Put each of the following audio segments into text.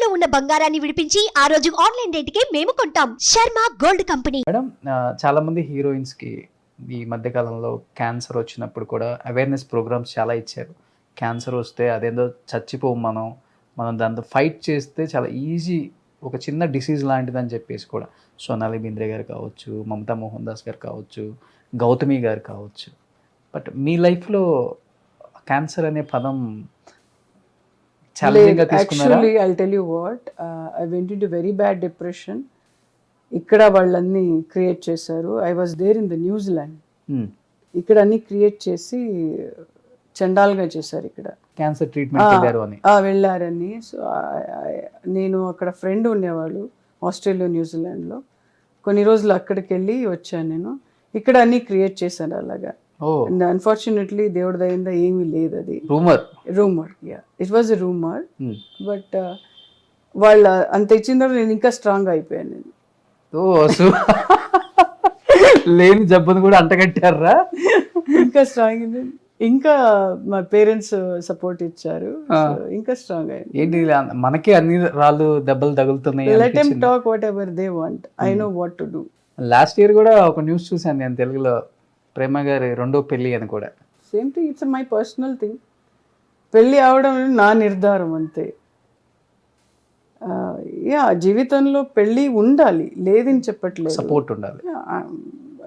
ఇంట్లో ఉన్న బంగారాన్ని విడిపించి ఆ రోజు ఆన్లైన్ రేటుకే మేము కొంటాం. Sharma gold company. మేడం, చాలా మంది హీరోయిన్స్ కి ఈ మధ్య కాలంలో క్యాన్సర్ వచ్చినప్పుడు కూడా అవేర్నెస్ ప్రోగ్రామ్స్ చాలా ఇచ్చారు. క్యాన్సర్ వస్తే అదేందో చచ్చిపోము మనం దాంతో ఫైట్ చేస్తే చాలా ఈజీ, ఒక చిన్న డిసీజ్ లాంటిదని చెప్పేసి కూడా సోనాలి బింద్రే గారు కావచ్చు, మమతా మోహన్ దాస్ గారు కావచ్చు, గౌతమి గారు కావచ్చు. బట్ మీ లైఫ్లో క్యాన్సర్ అనే పదం ఛాలెంజింగ్గా తీసుకున్నారా? Actually I tell you what, I went into very bad depression. ఇక్కడ వాళ్ళన్నీ క్రియేట్ చేశారు. I was there in the New Zealand. ఇక్కడ అన్ని క్రియేట్ చేసి చండాల్గా చేశారు. ఇక్కడ క్యాన్సర్ ట్రీట్మెంట్ వెళ్ళారని. సో నేను అక్కడ ఫ్రెండ్ ఉండేవాళ్ళు ఆస్ట్రేలియా న్యూజిలాండ్లో. కొన్ని రోజులు అక్కడికి వెళ్ళి వచ్చాను నేను. ఇక్కడ అన్ని క్రియేట్ చేశాను అలాగా. అన్ఫార్చునేట్లీ దేవుడి దయిందా ఏమీ లేదు. అది rumour, it was a rumour. But వాళ్ళు అంత ఇచ్చిన తర్వాత నేను ఇంకా స్ట్రాంగ్ అయిపోయాను. నేను లేని జబ్బును కూడా అంటగట్టారా? ఇంకా స్ట్రాంగ్ అయింది. ఇంకా మా పేరెంట్స్ సపోర్ట్ ఇచ్చారు. ఇంకా స్ట్రాంగ్ అయింది. ఏంటి మనకి అన్ని రాళ్ళు దెబ్బలు తగులుతున్నాయి? Let them talk whatever they want. I know what to do. Last year కూడా ఒక న్యూస్ చూసాను నేను తెలుగులో, ప్రేమ గారి రెండో పెళ్లి అని కూడా. Same thing, it's my personal thing. పెళ్ళి అవడం నా నిర్ధారం అంతే. యా, జీవితంలో పెళ్ళి ఉండాలి, లేదని చెప్పట్లేదు, సపోర్ట్ ఉండాలి.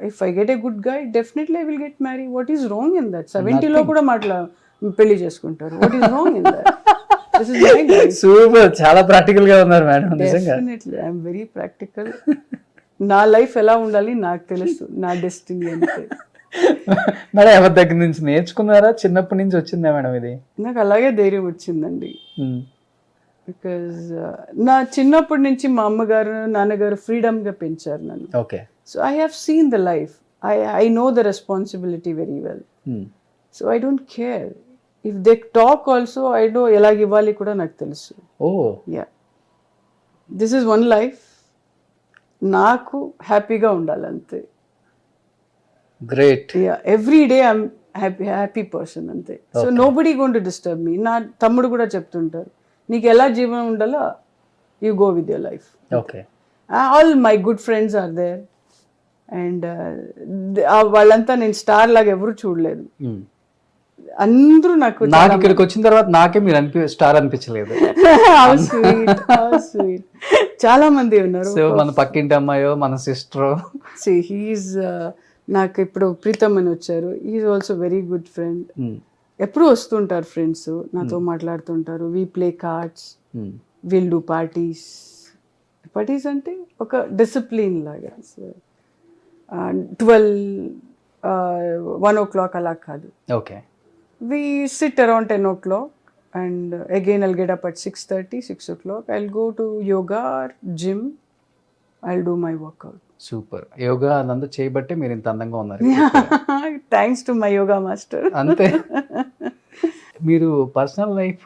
If I get a good guy definitely I will get marry. What is wrong in that? 70లో కూడా పెళ్లి చేసుకుంటారు. What is wrong in that? This is my life. Super, చాలా ప్రాక్టికల్ గా ఉన్నారు madam. Definitely I am very practical. నా life ఎలా ఉండాలి నాకు తెలుసు, నా డెస్టినీ అంతే. మేడం, ఎవరి దగ్గర నుంచి నేర్చుకున్నారా? చిన్నప్పటి నుంచి వచ్చిందా మేడం ఇది? నాకు అలాగే ధైర్యం వచ్చిందండి. బికాజ్ నా చిన్నప్పటి నుంచి మా అమ్మగారు నాన్నగారు ఫ్రీడమ్గా పెంచారు నన్ను. Okay. So I have seen the life. I know the responsibility very well. So I don't care if they talk also. I know ఎలాగ ఇవ్వాలి కూడా నాకు తెలుసు. Yeah, this is one life. నాకు హ్యాపీగా ఉండాలి అంతే. Great. Yeah, every day I'm happy person అంతే. So nobody going to disturb me. నా తమ్ముడు కూడా చెప్తుంటారు, నీకు ఎలా జీవనం ఉండాలో you go with your life. Okay. All my good friends are there. And వాళ్ళంతా నేను స్టార్ లాగా ఎవరు చూడలేదు. అందరూ నాకు ఇక్కడికి వచ్చిన తర్వాత నాకే మీరు స్టార్ అనిపించలేదు. స్వీట్. చాలా మంది ఉన్నారు. సో మన పక్కింటి అమ్మాయో మన సిస్టర్. హీఈస్ నాకు ఇప్పుడు ప్రీతం అని వచ్చారు. Is also very good friend. ఎప్పుడు వస్తుంటారు ఫ్రెండ్స్, నాతో మాట్లాడుతుంటారు. We play cards, will do parties. Parties అంటే ఒక డిసిప్లిన్ లాగా. 12, 1 o'clock అలా కాదు. Okay. We sit around 10 o'clock and again I'll get up at 6:30, 6 o'clock. I'll go to yoga or gym. I'll do my workout. Super. Yoga అదంతా చేయబట్టే మీరు ఇంత అందంగా ఉన్నారు. Thanks to my yoga master. అంతే. మీరు పర్సనల్ లైఫ్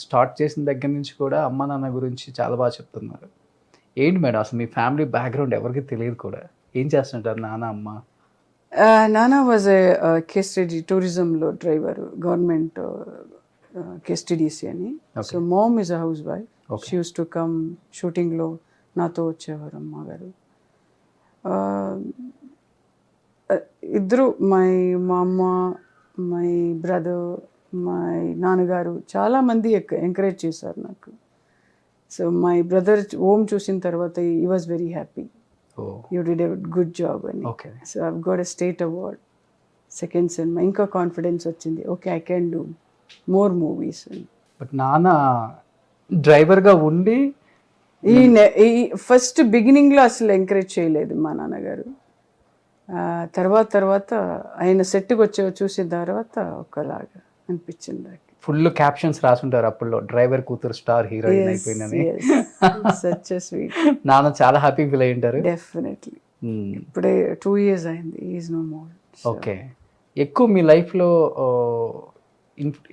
స్టార్ట్ చేసిన దగ్గర నుంచి కూడా అమ్మ నాన్న గురించి చాలా బాగా చెప్తున్నారు. ఏంటి మేడం అసలు మీ ఫ్యామిలీ బ్యాక్గ్రౌండ్ ఎవరికి తెలియదు కూడా. ఏం చేస్తుంటారు నాన్న అమ్మ? నానా వాజ్ ఏ కేస్టడీ టూరిజంలో డ్రైవర్, గవర్నమెంట్ కేస్టడీసీ అని. So ma'am is a house wife. She use to come షూటింగ్లో నాతో వచ్చేవారు అమ్మగారు. ఇద్దరు, మా అమ్మ, మై బ్రదర్, మై నాన్నగారు చాలామంది ఎంకరేజ్ చేశారు నాకు. సో మై బ్రదర్ ఓమ్ చూసిన తర్వాత ఈ was very happy. You did a good job అని. Okay. So I've got a state award, second cinema. ఇంకా కాన్ఫిడెన్స్ వచ్చింది. Okay, I can do more movies. But నాన్న డ్రైవర్గా ఉండి ఈ ఫస్ట్ బిగినింగ్లో అసలు ఎంకరేజ్ చేయలేదు మా నాన్నగారు. తర్వాత ఆయన సెట్కి చూసిన తర్వాత ఒకలాగా అనిపించింది. ఫుల్ క్యాప్షన్స్ రాసుంటారు అప్పుడు, డ్రైవర్ కూతురు స్టార్ హీరోయిన్ అయిపోయిందని. Such a sweet. నాన్న చాలా హ్యాపీ ఫీల్ అయి ఉంటారు. డెఫినెట్లీ. ఇప్పుడే 2 years అయింది. Is no more. ఓకే. ఎక్కువ మీ లైఫ్లో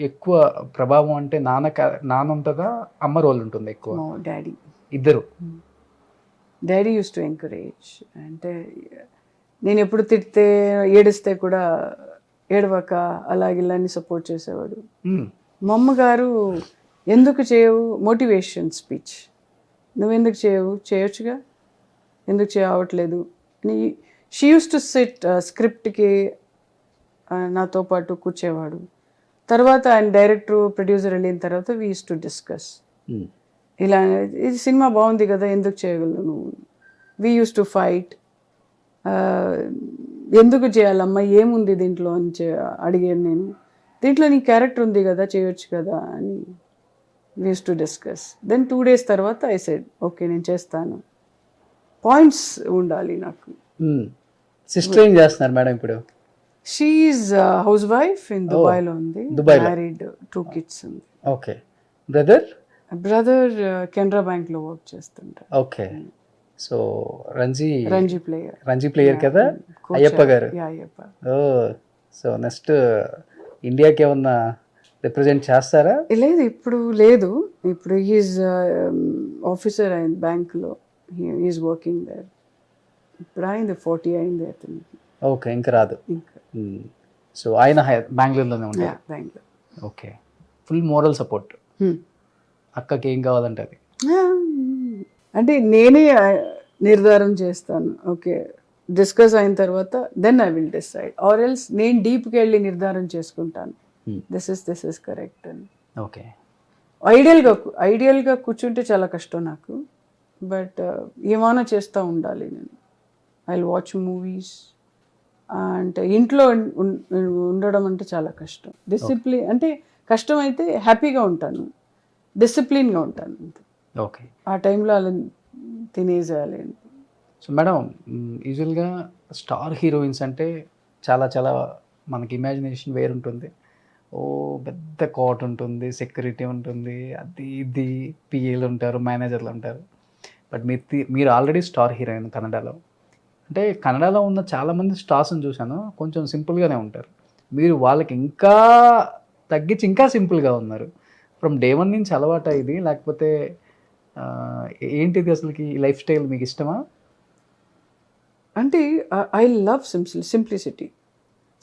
ఎక్కువ ప్రభావం అంటే నాన్న ఉంటుందా, అమ్మ రోల్ ఉంటుంది ఎక్కువ? డాడీ. ఇద్దరు. Daddy use to encourage. అంటే నేను ఎప్పుడు తిడితే ఏడిస్తే కూడా ఏడవక అలాగిల్లాన్ని సపోర్ట్ చేసేవాడు. మా అమ్మగారు ఎందుకు చేయవు మోటివేషన్ స్పీచ్, నువ్వెందుకు చేయవు, చేయొచ్చుగా, ఎందుకు చేయవట్లేదు అని. షీ యూస్ టు సిట్ స్క్రిప్ట్కి నాతో పాటు కూర్చేవాడు. తర్వాత ఆయన డైరెక్టర్ ప్రొడ్యూసర్ వెళ్ళిన తర్వాత వీ యూస్ టు డిస్కస్, ఇలా ఇది సినిమా బాగుంది కదా ఎందుకు చేయగలవు నువ్వు, వీ యూస్ టు ఫైట్, ఎందుకు చేయాలమ్మా ఏముంది దీంట్లో అని అడిగాను నేను. దీంట్లో నీ క్యారెక్టర్ ఉంది కదా చేయొచ్చు కదా అని we use to discuss. Then 2 days తర్వాత ఐ సెడ్ ఓకే నేను చేస్తాను. పాయింట్స్ ఉండాలి నాకు. సిస్టర్ ఏం చేస్తున్నారు మేడం ఇప్పుడు? షీఈ్ హౌస్ వైఫ్ ఇన్ దుబాయ్లో ఉంది, మ్యారీడ్, 2 kids ఉంది. ఓకే. బ్రదర్ కెనరా బ్యాంక్లో వర్క్ చేస్తుంటారు. ఓకే. సో రంజీ ప్లేయర్ కదా అయ్యప్ప గారు. అయ్యప్ప. ఓ, సో నెక్స్ట్ ఇండియాకి ఏమన్నా రిప్రజెంట్ చేస్తారా? లేదు ఇప్పుడు లేదు, ఇప్పుడు హీఈస్ ఆఫీసర్ అయింది బ్యాంక్లో, హీఈస్ వర్కింగ్ దేర్. ఇప్పుడు అయింది 40 అయింది అతనికి. ఓకే, ఇంకా రాదు. ఇంకా సో ఆయన బెంగళూరులోనే ఉంటారు. Bengaluru. Okay. Full moral support. అక్కకి ఏం కావాలంటే అది. అంటే నేనే నిర్ధారణ చేస్తాను, ఓకే డిస్కస్ అయిన తర్వాత then I will decide, or else నేను డీప్కి వెళ్ళి నిర్ధారణ చేసుకుంటాను దిస్ ఇస్ కరెక్ట్ అని. ఓకే. ఐడియల్గా కూర్చుంటే చాలా కష్టం నాకు, బట్ ఏమైనా చేస్తూ ఉండాలి నేను. ఐ విల్ వాచ్ మూవీస్, అంటే ఇంట్లో ఉండడం అంటే చాలా కష్టం. డిసిప్లిన్ అంటే కష్టం అయితే హ్యాపీగా ఉంటాను, డిసిప్లిన్గా ఉంటాను అంతే. ఓకే. ఆ టైంలో అలా తినేసేయాలి. సో మేడం, యూజువల్గా స్టార్ హీరోయిన్స్ అంటే చాలా చాలా మనకి ఇమాజినేషన్ వేరుంటుంది. ఓ పెద్ద కోట్ ఉంటుంది, సెక్యూరిటీ ఉంటుంది, అది ఇది పిఏలు ఉంటారు, మేనేజర్లు ఉంటారు. బట్ మీరు ఆల్రెడీ స్టార్ హీరోయిన్ కన్నడలో. అంటే కన్నడలో ఉన్న చాలామంది స్టార్స్ని చూశాను, కొంచెం సింపుల్గానే ఉంటారు. మీరు వాళ్ళకి ఇంకా తగ్గించి ఇంకా సింపుల్గా ఉన్నారు. ఫ్రమ్ డే 1 నుంచి అలవాటు ఇది, లేకపోతే ఏంటిది అసలుకి ఈ లైఫ్ స్టైల్ మీకు ఇష్టమా? అంటే ఐ లవ్ సింప్లిసిటీ.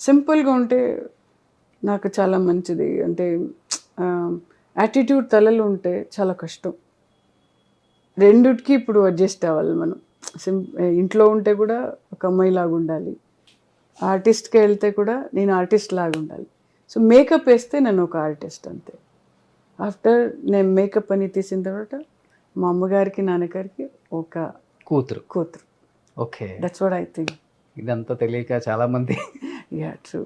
సింపుల్గా ఉంటే నాకు చాలా మంచిది. అంటే యాటిట్యూడ్ తలలో ఉంటే చాలా కష్టం. రెండిటికి ఇప్పుడు అడ్జస్ట్ అవ్వాలి మనం. ఇంట్లో ఉంటే కూడా ఒక అమ్మాయిలాగా ఉండాలి, ఆర్టిస్ట్కి వెళ్తే కూడా నేను ఆర్టిస్ట్ లాగా ఉండాలి. సో మేకప్ వేస్తే నేను ఒక ఆర్టిస్ట్ అంతే. ఆఫ్టర్ నేను మేకప్ అని తీసిన తర్వాత మా అమ్మగారికి నాన్నగారికి ఒక కూతురు. Okay. That's what I think. ఇదంతా తెలియక చాలామంది ట్రూ,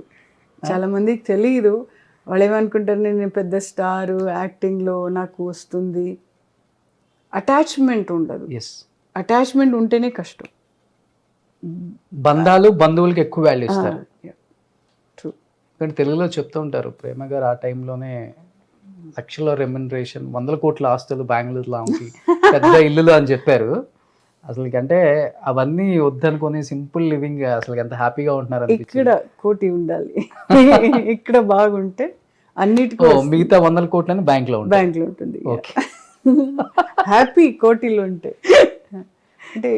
చాలామందికి తెలియదు. వాళ్ళు ఏమనుకుంటారు నేను పెద్ద స్టారు, యాక్టింగ్లో నాకు వస్తుంది. అటాచ్మెంట్ ఉండదు. ఎస్, అటాచ్మెంట్ ఉంటేనే కష్టం. బంధువులకి ఎక్కువ వాల్యూ ఇస్తారు. ట్రూ. కానీ తెలుగులో చెప్తూ ఉంటారు, ప్రేమ గారు ఆ టైంలోనే లక్షల రెమ్యునరేషన్, 100 కోట్ల ఆస్తులు బెంగళూరులో ఆమెకి, పెద్ద ఇల్లులు అని చెప్పారు. అసలు అంటే అవన్నీ వద్దనుకొని సింపుల్ లివింగ్ అసలు ఎంత హ్యాపీగా ఉంటున్నారు. ఇక్కడ కోటి ఉండాలి, ఇక్కడ బాగుంటే అన్నిటికీ మిగతా 100 కోట్లని బ్యాంక్లో ఉంటుంది. ఓకే, హ్యాపీ కోటిలో ఉంటే. అంటే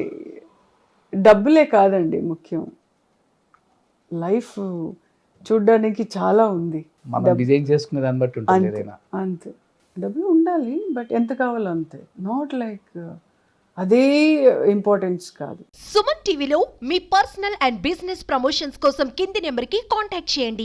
డబ్బులే కాదండి ముఖ్యం, లైఫ్ చూడ్డానికి చాలా ఉంది. మనం డిజైన్ చేసుకునే దాన్ని బట్టి ఉంటుంది. అంతే, డబ్బులు ఉండాలి, బట్ ఎంత కావాలో అంతే. నాట్ లైక్ అదే ఇంపార్టెన్స్ కాదు. సుమన్ టీవీలో మీ పర్సనల్ అండ్ బిజినెస్ ప్రమోషన్స్ కోసం కింది నెంబర్కి కాంటాక్ట్ చేయండి.